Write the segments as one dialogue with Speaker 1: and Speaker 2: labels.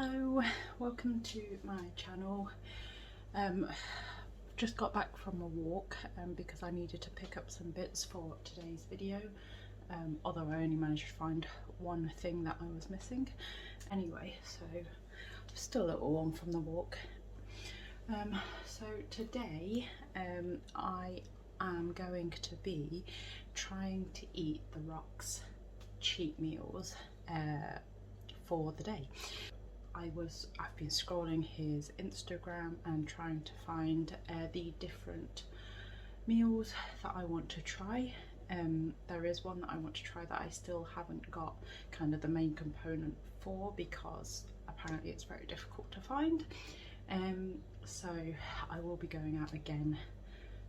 Speaker 1: Hello, welcome to my channel. Just got back from a walk because I needed to pick up some bits for today's video, although I only managed to find one thing that I was missing. Anyway, so still a little on from the walk. So today I am going to be trying to eat the Rock's cheat meals for the day. I've been scrolling his Instagram and trying to find the different meals that I want to try. There is one that I want to try that I still haven't got kind of the main component for, because apparently it's very difficult to find. So I will be going out again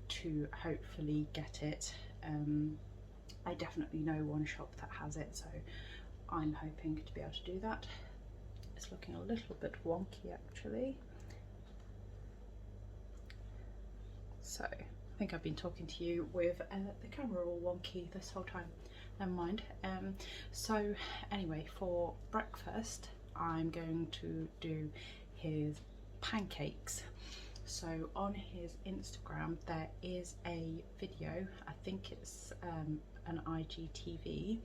Speaker 1: to hopefully get it. I definitely know one shop that has it, so I'm hoping to be able to do that. It's looking a little bit wonky actually. So I think I've been talking to you with the camera all wonky this whole time. Never mind. So anyway, for breakfast I'm going to do his pancakes. So on his Instagram there is a video, I think it's an IGTV,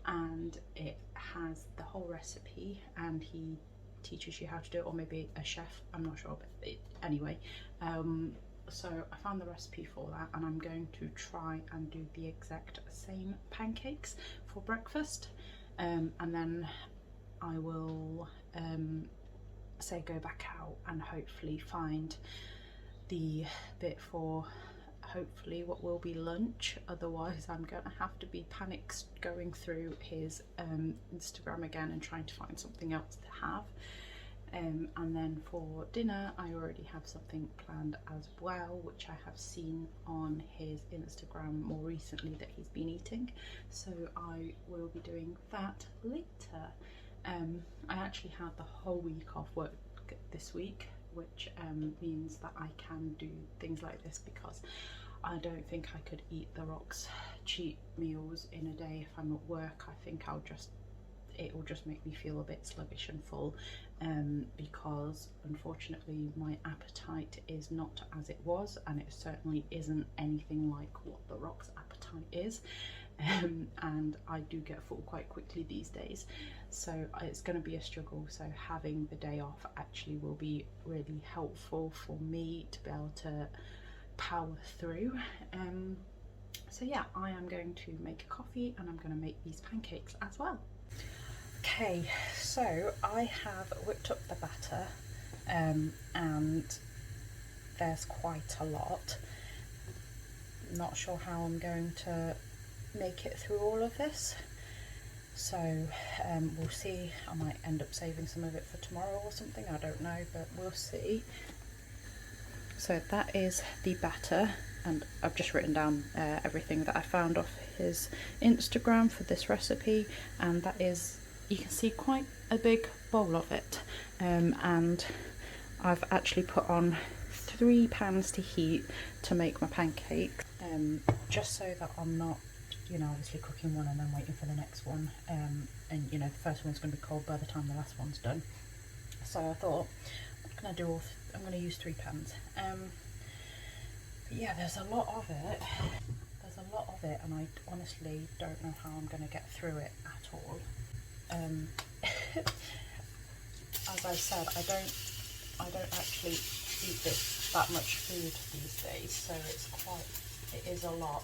Speaker 1: and it has the whole recipe and he teaches you how to do it, or maybe a chef, I'm not sure, but anyway, so I found the recipe for that and I'm going to try and do the exact same pancakes for breakfast, and then I will go back out and hopefully find the bit for hopefully what will be lunch. Otherwise I'm gonna have to be panicked going through his Instagram again and trying to find something else to have. And then for dinner I already have something planned as well, which I have seen on his Instagram more recently that he's been eating, so I will be doing that later. I actually had the whole week off work this week, which means that I can do things like this, because I don't think I could eat the Rock's cheat meals in a day if I'm at work. I think it will just make me feel a bit sluggish and full, because unfortunately my appetite is not as it was, and it certainly isn't anything like what the Rock's appetite is. And I do get full quite quickly these days, so it's going to be a struggle. So having the day off actually will be really helpful for me to be able to power through. So yeah, I am going to make a coffee and I'm going to make these pancakes as well. Okay, so I have whipped up the batter, and there's quite a lot. Not sure how I'm going to make it through all of this, so we'll see. I might end up saving some of it for tomorrow or something, I don't know, but we'll see. So that is the batter, and I've just written down everything that I found off his Instagram for this recipe, and that is, you can see quite a big bowl of it, and I've actually put on 3 pans to heat to make my pancakes, just so that I'm not, you know, obviously cooking one and then waiting for the next one, and you know, the first one's going to be cold by the time the last one's done. So I thought, I'm going to use 3 pans. Yeah, there's a lot of it. And I honestly don't know how I'm going to get through it at all. As I said, I don't actually eat that much food these days, so it is a lot.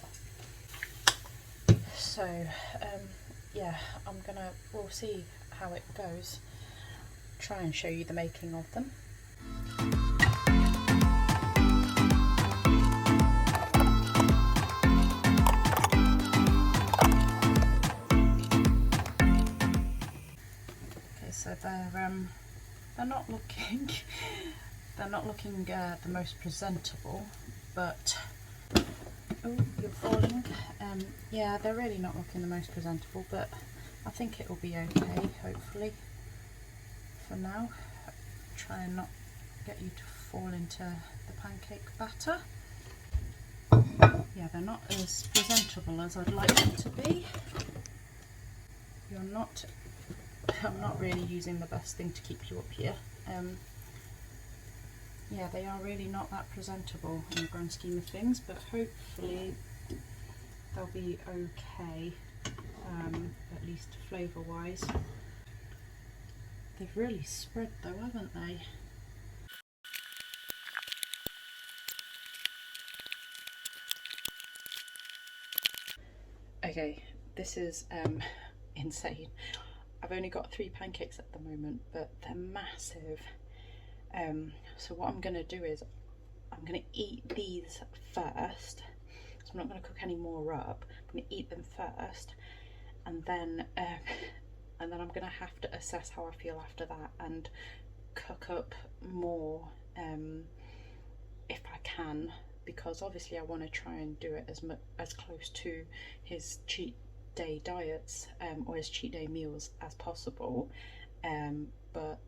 Speaker 1: So yeah, we'll see how it goes. Try and show you the making of them. Okay, so they're not looking the most presentable, but oh, you're falling. Yeah, they're really not looking the most presentable, but I think it will be okay, hopefully, for now. Try and not get you to fall into the pancake batter. Yeah, they're not as presentable as I'd like them to be. You're not I'm not really using the best thing to keep you up here. Yeah, they are really not that presentable in the grand scheme of things, but hopefully they'll be okay, at least flavour wise. They've really spread though, haven't they? Okay, this is insane. I've only got 3 pancakes at the moment, but they're massive. So what I'm going to do is I'm going to eat these first. So I'm not going to cook any more up. I'm going to eat them first, and then I'm going to have to assess how I feel after that and cook up more if I can, because obviously I want to try and do it as close to his cheat day diets or his cheat day meals as possible. But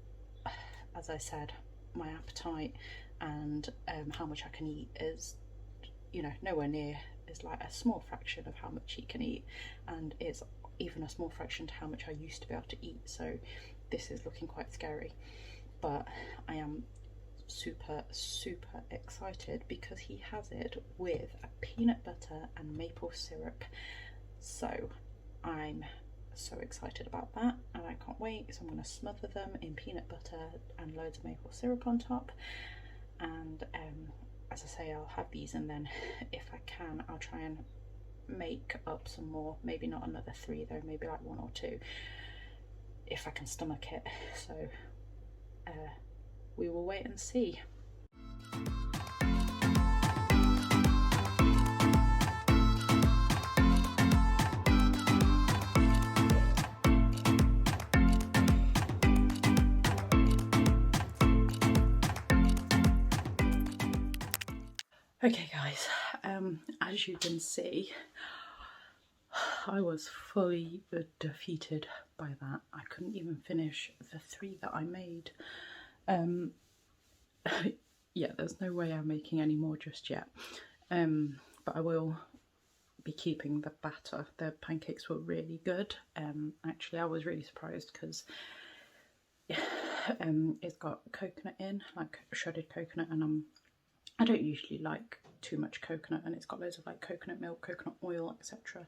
Speaker 1: as I said, my appetite and how much I can eat is, you know, nowhere near, is like a small fraction of how much he can eat, and it's even a small fraction to how much I used to be able to eat. So this is looking quite scary, but I am super excited because he has it with a peanut butter and maple syrup. So I'm so excited about that, and I can't wait. So I'm going to smother them in peanut butter and loads of maple syrup on top, and as I say, I'll have these, and then if I can I'll try and make up some more, maybe not another 3 though, maybe like 1 or 2 if I can stomach it. So we will wait and see. Okay guys, as you can see, I was fully defeated by that. I couldn't even finish the 3 that I made. Yeah, there's no way I'm making any more just yet, but I will be keeping the batter. The pancakes were really good. Actually, I was really surprised because it's got coconut in, like shredded coconut, and I don't usually like too much coconut, and it's got loads of like coconut milk, coconut oil, etc.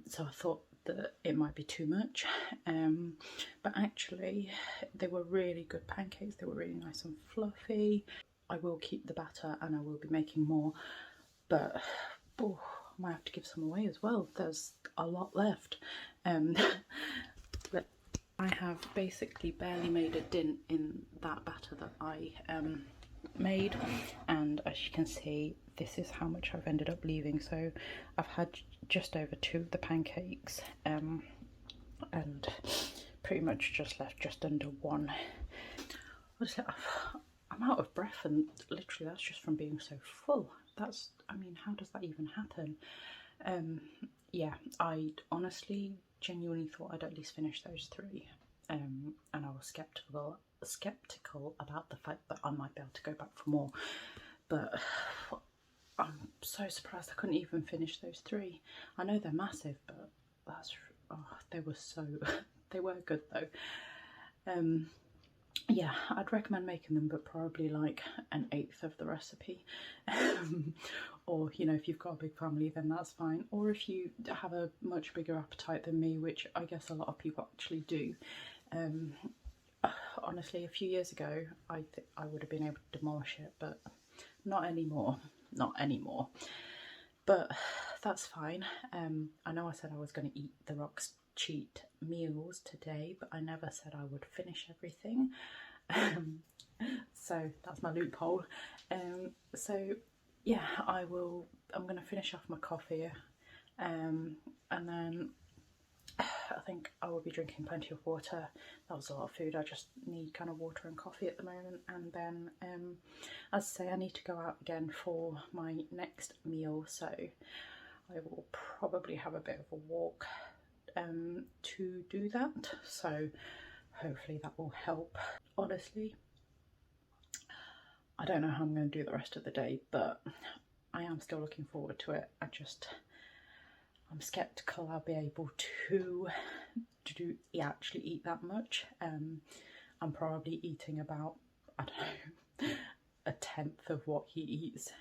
Speaker 1: So I thought that it might be too much, but actually they were really good pancakes. They were really nice and fluffy. I will keep the batter and I will be making more, but I might have to give some away as well. There's a lot left. But I have basically barely made a dint in that batter that I made, and as you can see, this is how much I've ended up leaving. So I've had just over 2 of the pancakes, and pretty much just left just under 1. Honestly, I'm out of breath, and literally that's just from being so full. That's, I mean, how does that even happen? Yeah, I honestly genuinely thought I'd at least finish those 3, and I was skeptical about the fact that I might be able to go back for more, but I'm so surprised I couldn't even finish those 3. I know they're massive, but that's, oh, they were so they were good though. Yeah, I'd recommend making them, but probably like 1/8 of the recipe. Or, you know, if you've got a big family, then that's fine. Or if you have a much bigger appetite than me, which I guess a lot of people actually do. Honestly, a few years ago, I would have been able to demolish it, but not anymore. Not anymore. But that's fine. I know I said I was going to eat the Rock's cheat meals today, but I never said I would finish everything. So that's my loophole. So yeah, I'm going to finish off my coffee, and then I think I will be drinking plenty of water. That was a lot of food. I just need kind of water and coffee at the moment, and then as I say, I need to go out again for my next meal, so I will probably have a bit of a walk to do that, so hopefully that will help. Honestly, I don't know how I'm going to do the rest of the day, but I am still looking forward to it. I'm skeptical I'll be able to actually eat that much. I'm probably eating about, I don't know, a tenth of what he eats.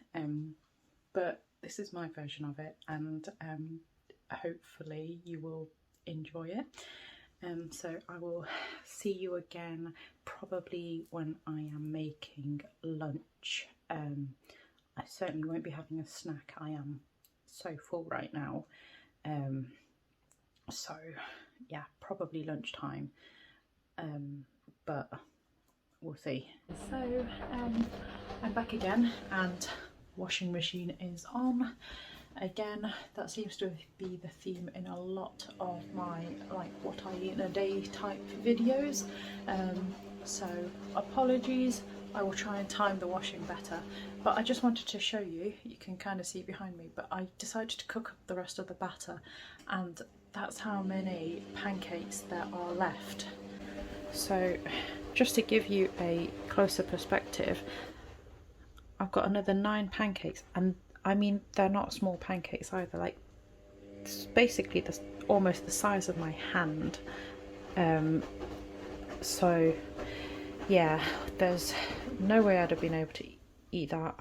Speaker 1: But this is my version of it, and hopefully you will enjoy it. So I will see you again probably when I am making lunch. I certainly won't be having a snack. I am so full right now. So yeah, probably lunchtime, but we'll see. So I'm back again, and washing machine is on again. That seems to be the theme in a lot of my like what I eat in a day type videos, so apologies. I will try and time the washing better, but I just wanted to show you, you can kind of see behind me, but I decided to cook up the rest of the batter, and that's how many pancakes there are left. So just to give you a closer perspective, I've got another 9 pancakes, and I mean they're not small pancakes either, like it's basically almost the size of my hand. So yeah, there's no way I'd have been able to eat that.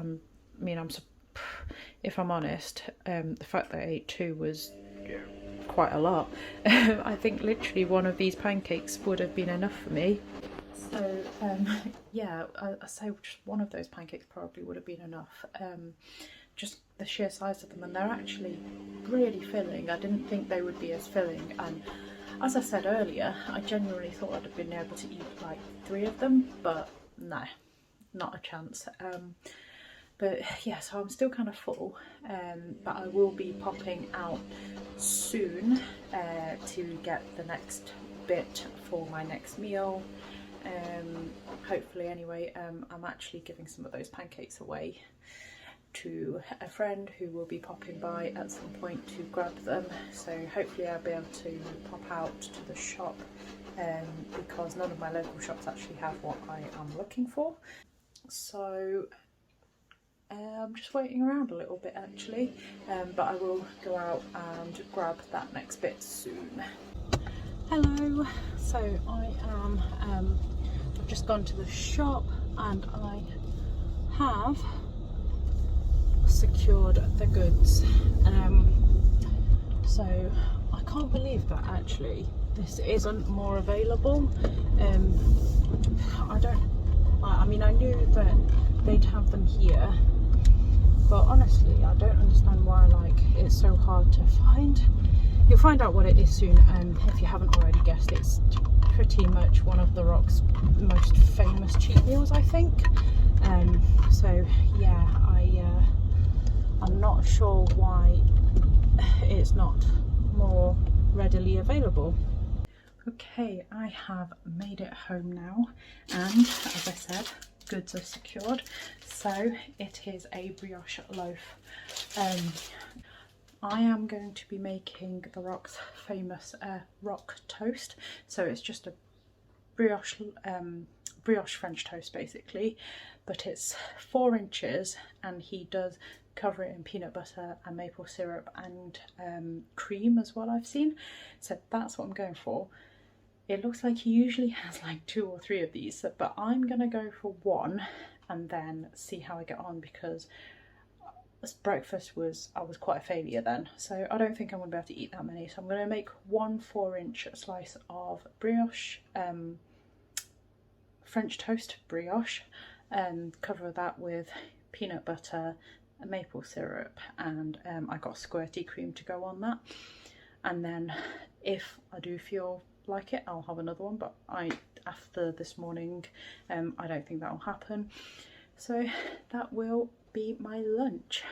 Speaker 1: If I'm honest, the fact that I ate 2 was quite a lot. I think literally one of these pancakes would have been enough for me. So yeah, I say just one of those pancakes probably would have been enough. Just the sheer size of them, and they're actually really filling. I didn't think they would be as filling, and as I said earlier, I genuinely thought I'd have been able to eat like 3 of them, but no, not a chance. But yeah, so I'm still kind of full, but I will be popping out soon to get the next bit for my next meal. Hopefully anyway. I'm actually giving some of those pancakes away to a friend who will be popping by at some point to grab them, so hopefully I'll be able to pop out to the shop, because none of my local shops actually have what I am looking for. So I'm just waiting around a little bit actually, but I will go out and grab that next bit soon. Hello, so I am I've just gone to the shop and I have secured the goods. So I can't believe that actually this isn't more available. I mean I knew that they'd have them here, but honestly I don't understand why like it's so hard to find. You'll find out what it is soon, if you haven't already guessed. It's pretty much one of the Rock's most famous cheat meals, I think. So yeah, I'm not sure why it's not more readily available. Okay, I have made it home now, and as I said, goods are secured. So it is a brioche loaf. I am going to be making the Rock's famous rock toast. So it's just a brioche French toast basically, but it's 4 inches, and he does cover it in peanut butter and maple syrup and cream as well, I've seen. So that's what I'm going for. It looks like he usually has like 2 or 3 of these, but I'm gonna go for 1 and then see how I get on, because breakfast I was quite a failure then, so I don't think I'm gonna be able to eat that many. So I'm gonna make 1 4-inch slice of brioche, French toast brioche, and cover that with peanut butter, maple syrup, and I got squirty cream to go on that. And then if I do feel like it, I'll have another one, but after this morning I don't think that will happen. So that will be my lunch.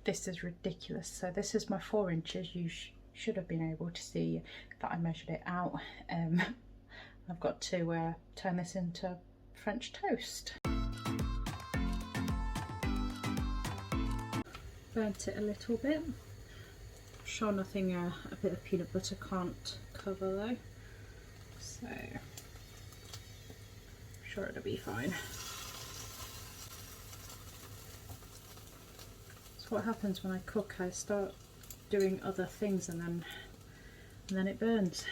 Speaker 1: This is ridiculous. So this is my 4 inches. You should have been able to see that I measured it out. I've got to turn this into French toast. Burnt it a little bit. Sure nothing a bit of peanut butter can't cover though, so I'm sure it'll be fine. what happens when I cook. I start doing other things and then it burns.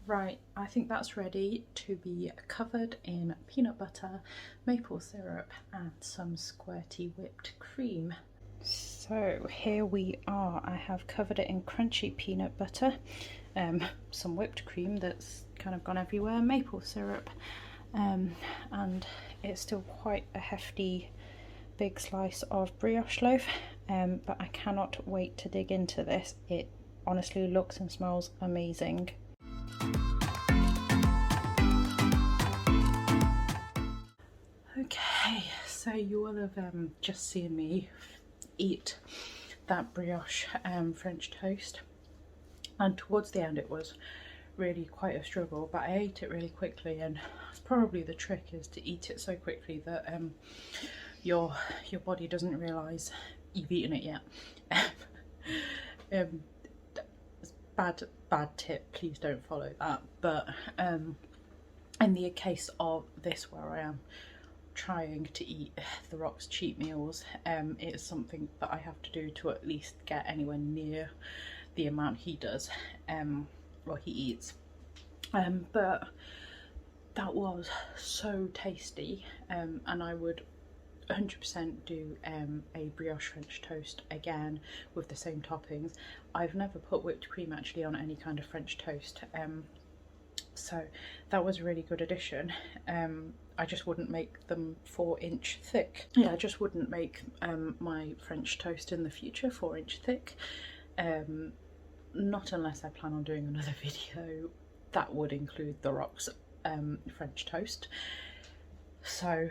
Speaker 1: Right, I think that's ready to be covered in peanut butter, maple syrup and some squirty whipped cream. So here we are. I have covered it in crunchy peanut butter, some whipped cream that's kind of gone everywhere, maple syrup, and it's still quite a hefty big slice of brioche loaf, but I cannot wait to dig into this. It honestly looks and smells amazing. Okay, so you will have just seen me eat that brioche French toast, and towards the end it was really quite a struggle, but I ate it really quickly, and it's probably the trick is to eat it so quickly that your body doesn't realise you've eaten it yet. Bad tip, please don't follow that. But in the case of this, where I am trying to eat the Rock's cheat meals, it is something that I have to do to at least get anywhere near the amount he does, or he eats. But that was so tasty, and I would 100% do a brioche French toast again with the same toppings. I've never put whipped cream actually on any kind of French toast, so that was a really good addition. I just wouldn't make them 4-inch thick. Yeah, I just wouldn't make my French toast in the future 4-inch thick, not unless I plan on doing another video that would include the Rock's French toast. So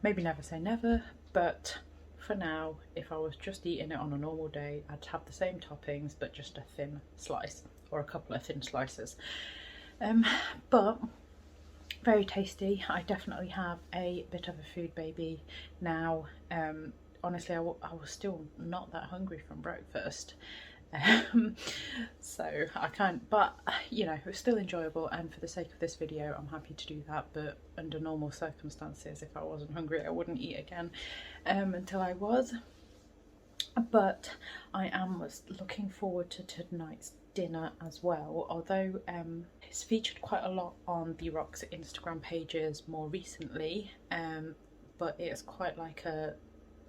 Speaker 1: maybe never say never, but for now, if I was just eating it on a normal day, I'd have the same toppings but just a thin slice, or a couple of thin slices. But very tasty. I definitely have a bit of a food baby now. Honestly, I was still not that hungry from breakfast. So I can't, but you know, it was still enjoyable, and for the sake of this video I'm happy to do that. But under normal circumstances, if I wasn't hungry, I wouldn't eat again until I was. But I am looking forward to tonight's dinner as well, although it's featured quite a lot on the Rock's Instagram pages more recently, but it's quite like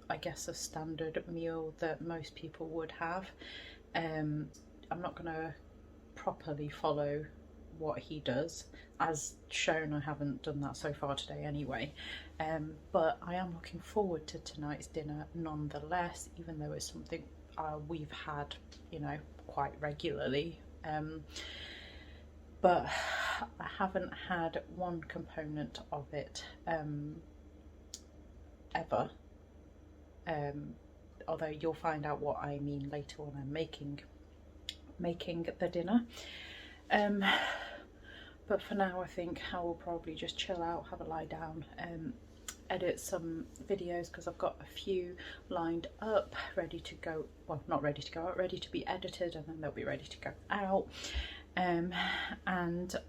Speaker 1: I guess a standard meal that most people would have. I'm not going to properly follow what he does. As shown, I haven't done that so far today anyway, but I am looking forward to tonight's dinner nonetheless, even though it's something we've had, you know, quite regularly, but I haven't had one component of it ever, although you'll find out what I mean later when I'm making the dinner. But for now, I think I will probably just chill out, have a lie down, edit some videos, because I've got a few lined up, ready to go. Well, not ready to go out, ready to be edited, and then they'll be ready to go out. And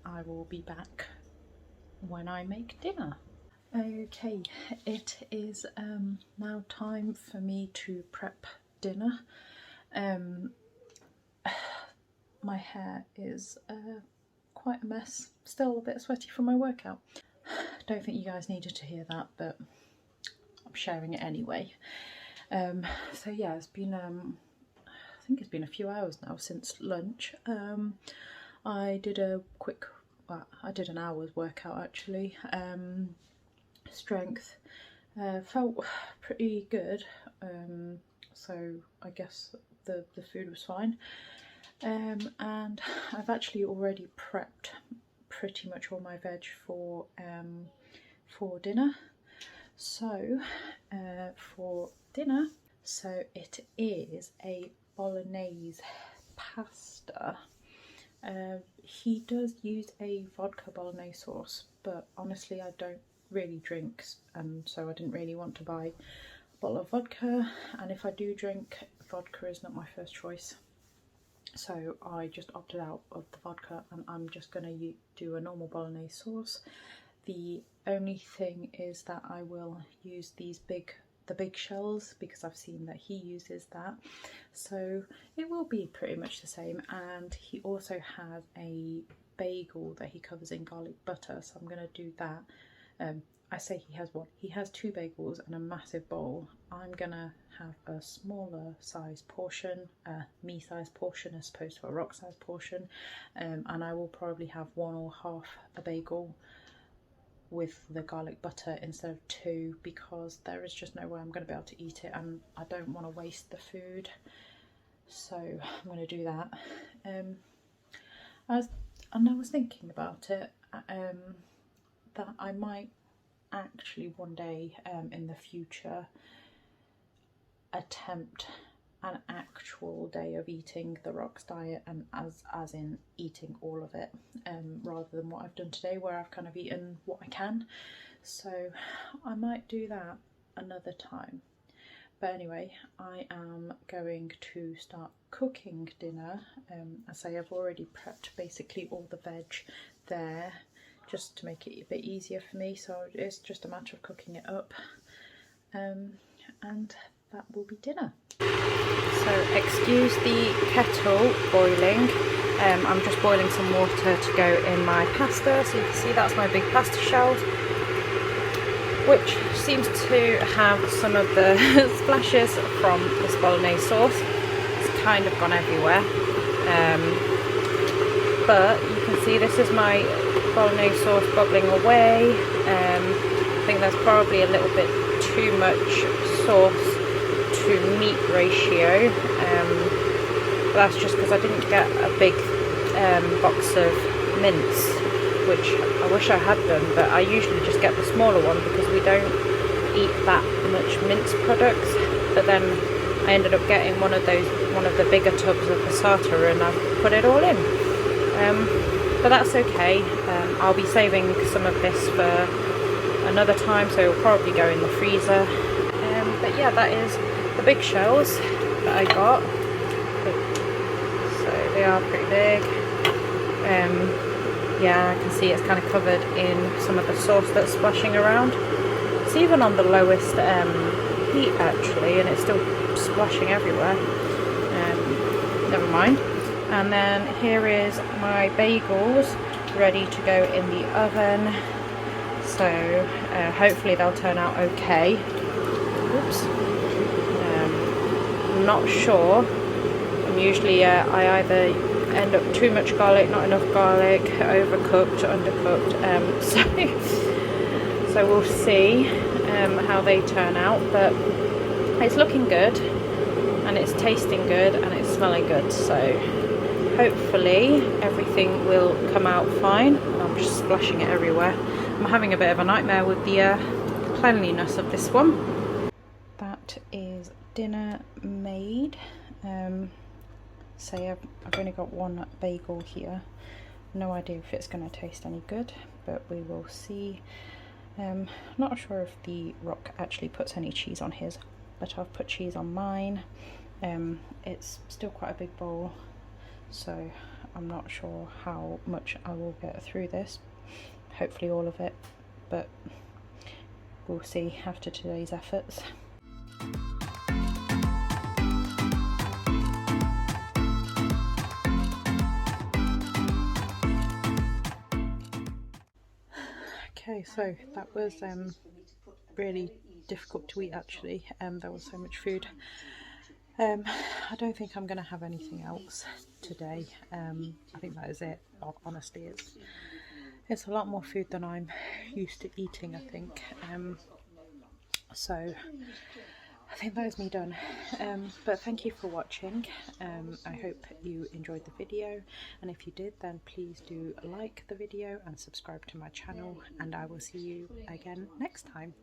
Speaker 1: I will be back when I make dinner. Okay, it is now time for me to prep dinner. My hair is quite a mess, still a bit sweaty from my workout. Don't think you guys needed to hear that, but I'm sharing it anyway. So yeah, it's been I think it's been a few hours now since lunch. I did a quick, well, I did an hour's workout actually. Strength, felt pretty good, so I guess the food was fine. And I've actually already prepped pretty much all my veg for dinner. So for dinner, so it is a bolognese pasta. He does use a vodka bolognese sauce, but honestly I don't really drink, and so I didn't really want to buy a bottle of vodka, and if I do drink, vodka is not my first choice. So I just opted out of the vodka, and I'm just going to do a normal bolognese sauce. The only thing is that I will use the big shells because I've seen that he uses that, so it will be pretty much the same. And he also has a bagel that he covers in garlic butter, so I'm going to do that. I say he has one, he has 2 bagels and a massive bowl. I'm gonna have a smaller size portion, me size portion as opposed to a rock size portion, and I will probably have 1 or half a bagel with the garlic butter instead of 2, because there is just no way I'm going to be able to eat it and I don't want to waste the food, so I'm going to do that. I was thinking about it, that I might actually one day in the future attempt an actual day of eating the Rocks diet, and as in eating all of it, rather than what I've done today where I've kind of eaten what I can. So I might do that another time. But anyway, I am going to start cooking dinner. I say I've already prepped basically all the veg there, just to make it a bit easier for me, so it's just a matter of cooking it up, and that will be dinner. So excuse the kettle boiling, I'm just boiling some water to go in my pasta. So you can see that's my big pasta shells, which seems to have some of the splashes from this bolognese sauce. It's kind of gone everywhere, but you can see this is my bolognese sauce bubbling away. I think there's probably a little bit too much sauce to meat ratio, but that's just because I didn't get a big box of mince, which I wish I had done, but I usually just get the smaller one because we don't eat that much mince products. But then I ended up getting one of the bigger tubs of passata, and I've put it all in. But that's okay. I'll be saving some of this for another time, so it'll probably go in the freezer. But yeah, that is the big shells that I got. So they are pretty big. Yeah, I can see it's kind of covered in some of the sauce that's splashing around. It's even on the lowest heat actually, and it's still splashing everywhere. Never mind. And then here is my bagels ready to go in the oven. So hopefully they'll turn out okay. Oops. I'm not sure. I'm usually I either end up too much garlic, not enough garlic, overcooked, undercooked. So we'll see how they turn out. But it's looking good, and it's tasting good, and it's smelling good. So hopefully everything will come out fine. I'm just splashing it everywhere. I'm having a bit of a nightmare with the cleanliness of this one. That is dinner made. Say I've only got one bagel here. No idea if it's going to taste any good, but we will see. Not sure if the Rock actually puts any cheese on his, but I've put cheese on mine. It's still quite a big bowl, so I'm not sure how much I will get through this. Hopefully all of it, but we'll see after today's efforts. Okay, so that was really difficult to eat actually. There was so much food. I don't think I'm going to have anything else today. I think that is it. Honestly, it's a lot more food than I'm used to eating, I think. So I think that is me done. But thank you for watching. I hope you enjoyed the video, and if you did, then please do like the video and subscribe to my channel, and I will see you again next time.